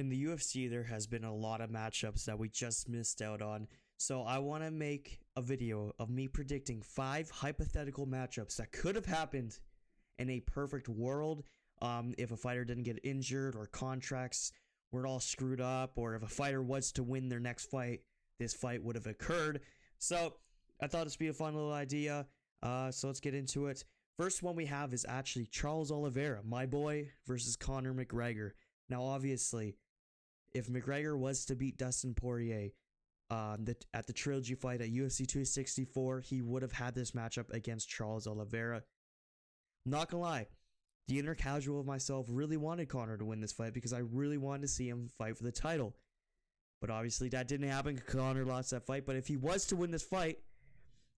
In the UFC, there has been a lot of matchups that we just missed out on. So I want to make a video of me predicting 5 hypothetical matchups that could have happened in a perfect world. If a fighter didn't get injured or contracts weren't all screwed up, or if a fighter was to win their next fight, this fight would have occurred. So I thought this would be a fun little idea. So let's get into it. First one we have is actually Charles Oliveira, my boy, versus Conor McGregor. Now, obviously, if McGregor was to beat Dustin Poirier at the trilogy fight at UFC 264, he would have had this matchup against Charles Oliveira. Not gonna lie, the inner casual of myself really wanted Conor to win this fight because I really wanted to see him fight for the title. But obviously that didn't happen. Conor lost that fight. But if he was to win this fight,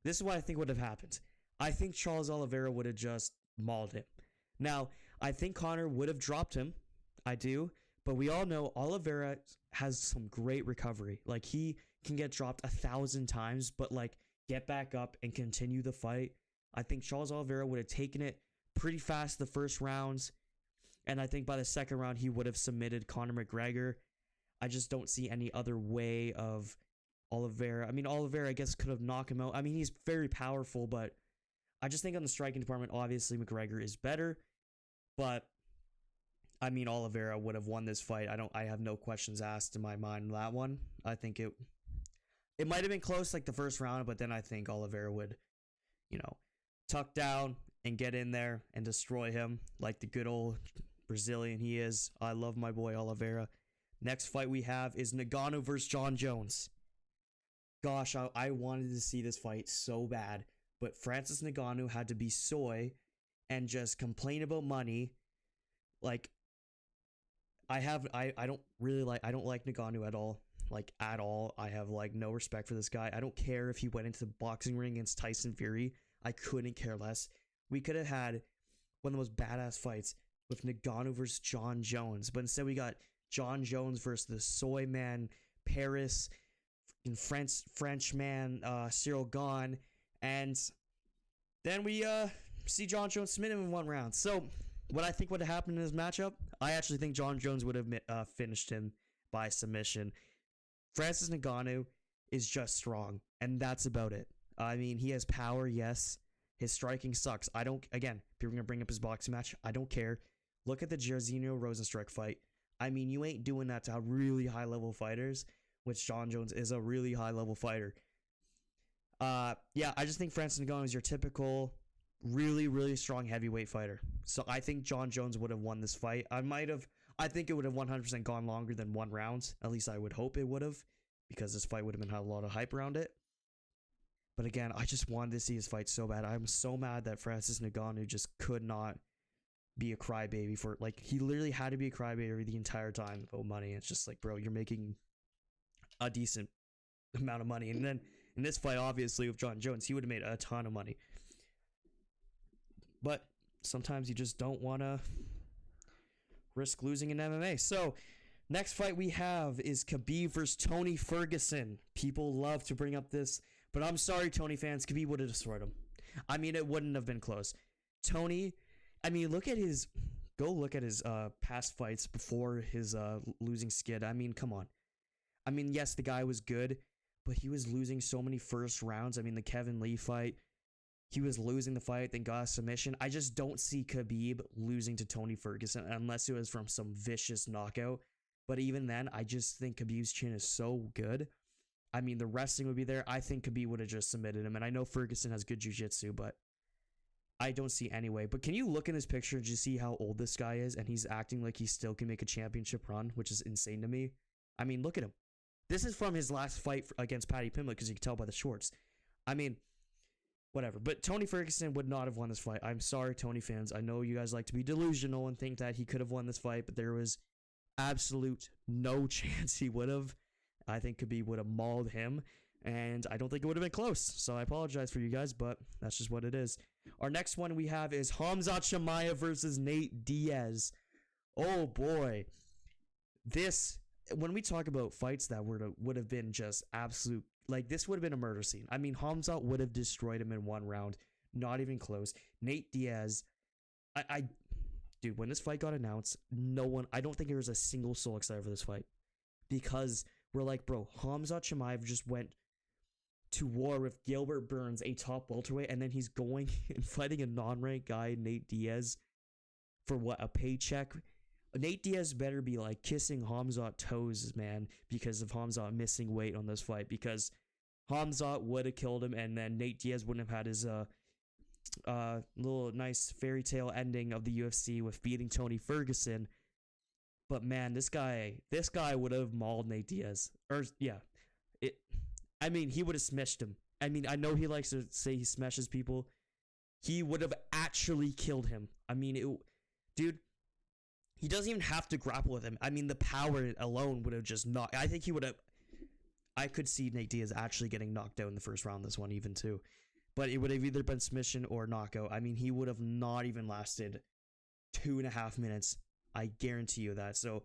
this is what I think would have happened. I think Charles Oliveira would have just mauled him. Now, I think Conor would have dropped him. I do. But we all know Oliveira has some great recovery. Like, he can get dropped 1,000 times, but like get back up and continue the fight. I think Charles Oliveira would have taken it pretty fast the first rounds. And I think by the second round, he would have submitted Conor McGregor. I just don't see any other way of Oliveira. I mean, Oliveira, I guess, could have knocked him out. I mean, he's very powerful, but I just think on the striking department, obviously, McGregor is better. But, I mean, Oliveira would have won this fight. I have no questions asked in my mind on that one. I think it might have been close like the first round, but then I think Oliveira would, tuck down and get in there and destroy him like the good old Brazilian he is. I love my boy Oliveira. Next fight we have is Ngannou versus Jon Jones. Gosh, I wanted to see this fight so bad, but Francis Ngannou had to be soy and just complain about money. Like, I don't like Ngannou at all. Like, at all. I have like no respect for this guy. I don't care if he went into the boxing ring against Tyson Fury. I couldn't care less. We could have had one of the most badass fights with Ngannou versus Jon Jones, but instead we got Jon Jones versus the soy man Paris, and French man Cyril Gane, and then we see Jon Jones submit him in one round. So what I think would have happened in this matchup, I actually think Jon Jones would have finished him by submission. Francis Ngannou is just strong, and that's about it. I mean, he has power, yes. His striking sucks. People are going to bring up his boxing match. I don't care. Look at the Jairzinho Rozenstruik fight. I mean, you ain't doing that to really high-level fighters, which Jon Jones is a really high-level fighter. I just think Francis Ngannou is your typical really, really strong heavyweight fighter. So I think Jon Jones would have won this fight. I think it would have 100% gone longer than 1 round. At least I would hope it would have, because this fight would have had a lot of hype around it. But again, I just wanted to see his fight so bad. I'm so mad that Francis Ngannou just could not be a crybaby for, like, he literally had to be a crybaby the entire time about money. It's just like, bro, you're making a decent amount of money. And then in this fight, obviously, with Jon Jones, he would have made a ton of money. But sometimes you just don't want to risk losing in MMA. So next fight we have is Khabib versus Tony Ferguson. People love to bring up this, but I'm sorry, Tony fans. Khabib would have destroyed him. I mean, it wouldn't have been close. Tony, I mean, look at his past fights before his losing skid. I mean, come on. I mean, yes, the guy was good, but he was losing so many first rounds. I mean, the Kevin Lee fight, he was losing the fight, then got a submission. I just don't see Khabib losing to Tony Ferguson unless it was from some vicious knockout. But even then, I just think Khabib's chin is so good. I mean, the wrestling would be there. I think Khabib would have just submitted him. And I know Ferguson has good jiu-jitsu, but I don't see any way. But can you look in this picture and just see how old this guy is? And he's acting like he still can make a championship run, which is insane to me. I mean, look at him. This is from his last fight against Paddy Pimblett, because you can tell by the shorts. I mean, whatever. But Tony Ferguson would not have won this fight. I'm sorry, Tony fans. I know you guys like to be delusional and think that he could have won this fight, but there was absolute no chance he would have. I think Khabib would have mauled him, and I don't think it would have been close. So I apologize for you guys, but that's just what it is. Our next one we have is Khamzat Chimaev versus Nate Diaz. Oh boy. When we talk about fights that would have been just absolute, like, this would have been a murder scene. I mean, Khamzat would have destroyed him in 1 round. Not even close. Nate Diaz, dude, when this fight got announced, I don't think there was a single soul excited for this fight. Because we're like, bro, Khamzat Chimaev just went to war with Gilbert Burns, a top welterweight, and then he's going and fighting a non-ranked guy, Nate Diaz, for what, a paycheck? Nate Diaz better be like kissing Khamzat toes, man, because of Khamzat missing weight on this fight, because Khamzat would have killed him, and then Nate Diaz wouldn't have had his little nice fairy tale ending of the UFC with beating Tony Ferguson. But man, this guy would have mauled Nate Diaz. Or yeah, he would have smashed him. I mean, I know he likes to say he smashes people. He would have actually killed him. I mean, dude, he doesn't even have to grapple with him. I mean, the power alone would have just knocked. I think he would have. I could see Nate Diaz actually getting knocked out in the first round. This one even too, but it would have either been submission or knockout. I mean, he would have not even lasted 2.5 minutes. I guarantee you that. So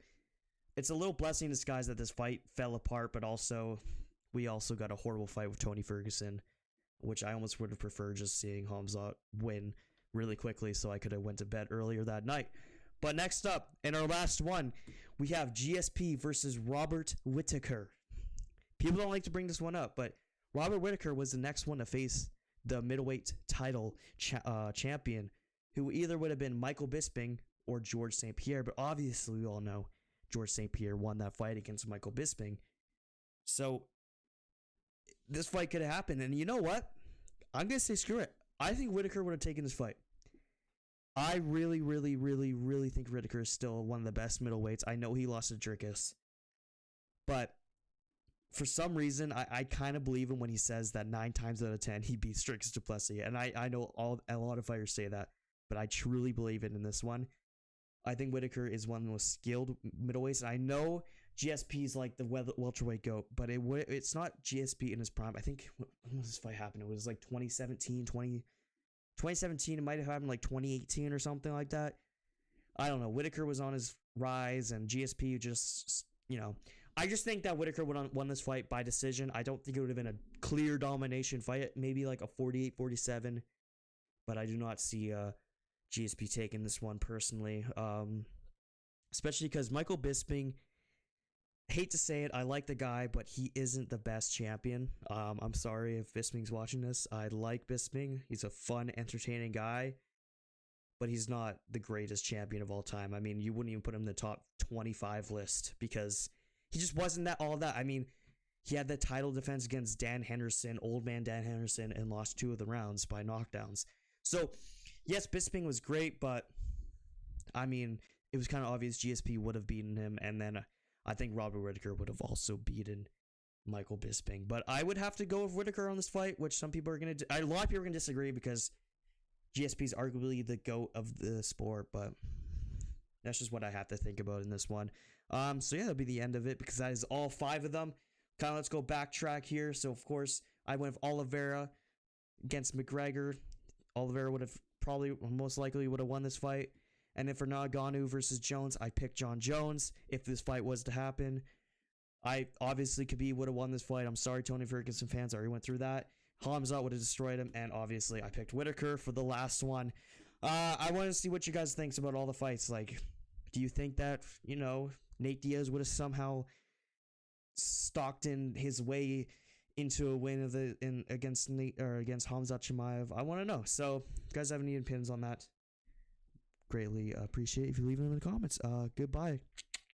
it's a little blessing in disguise that this fight fell apart, but also we also got a horrible fight with Tony Ferguson, which I almost would have preferred just seeing Khamzat win really quickly so I could have went to bed earlier that night. But next up, in our last one, we have GSP versus Robert Whittaker. People don't like to bring this one up, but Robert Whittaker was the next one to face the middleweight title champion, who either would have been Michael Bisping or George St. Pierre, but obviously we all know George St. Pierre won that fight against Michael Bisping. So this fight could have happened, and you know what? I'm going to say screw it. I think Whittaker would have taken this fight. I really, really, really, really think Whittaker is still one of the best middleweights. I know he lost to Dricus, but for some reason, I kind of believe him when he says that 9 times out of 10 he beats Dricus du Plessis, and I know a lot of fighters say that, but I truly believe it in this one. I think Whittaker is one of the most skilled middleweights. And I know GSP is like the welterweight GOAT, but it's not GSP in his prime. I think, when was this fight happen? It was like 2017. It might have happened like 2018 or something like that. I don't know. Whittaker was on his rise, and GSP just, I just think that Whittaker would have won this fight by decision. I don't think it would have been a clear domination fight. Maybe like a 48-47, but I do not see GSP taking this one personally, especially because Michael Bisping, hate to say it, I like the guy, but he isn't the best champion. I'm sorry if Bisping's watching this. I like Bisping. He's a fun, entertaining guy, but he's not the greatest champion of all time. I mean, you wouldn't even put him in the top 25 list because he just wasn't all that. I mean, he had the title defense against Dan Henderson, old man Dan Henderson, and lost 2 of the rounds by knockdowns. So yes, Bisping was great, but I mean, it was kind of obvious GSP would have beaten him, and then I think Robert Whittaker would have also beaten Michael Bisping. But I would have to go with Whittaker on this fight, which some people are going to... A lot of people are going to disagree because GSP is arguably the GOAT of the sport, but that's just what I have to think about in this one. So yeah, that'll be the end of it because that is all 5 of them. Kind of let's go backtrack here. So of course, I went with Oliveira against McGregor. Oliveira would have probably most likely would have won this fight. And if for Ngannou versus Jones, I picked John Jones if this fight was to happen. I obviously Khabib would have won this fight. I'm sorry, Tony Ferguson fans. I already went through that. Khamzat would have destroyed him. And obviously, I picked Whittaker for the last one. I want to see what you guys think about all the fights. Like, do you think that, Nate Diaz would have somehow stalked in his way into a win against Khamzat Chimaev? I want to know. So, if you guys have any opinions on that, greatly appreciate if you leave them in the comments. Goodbye.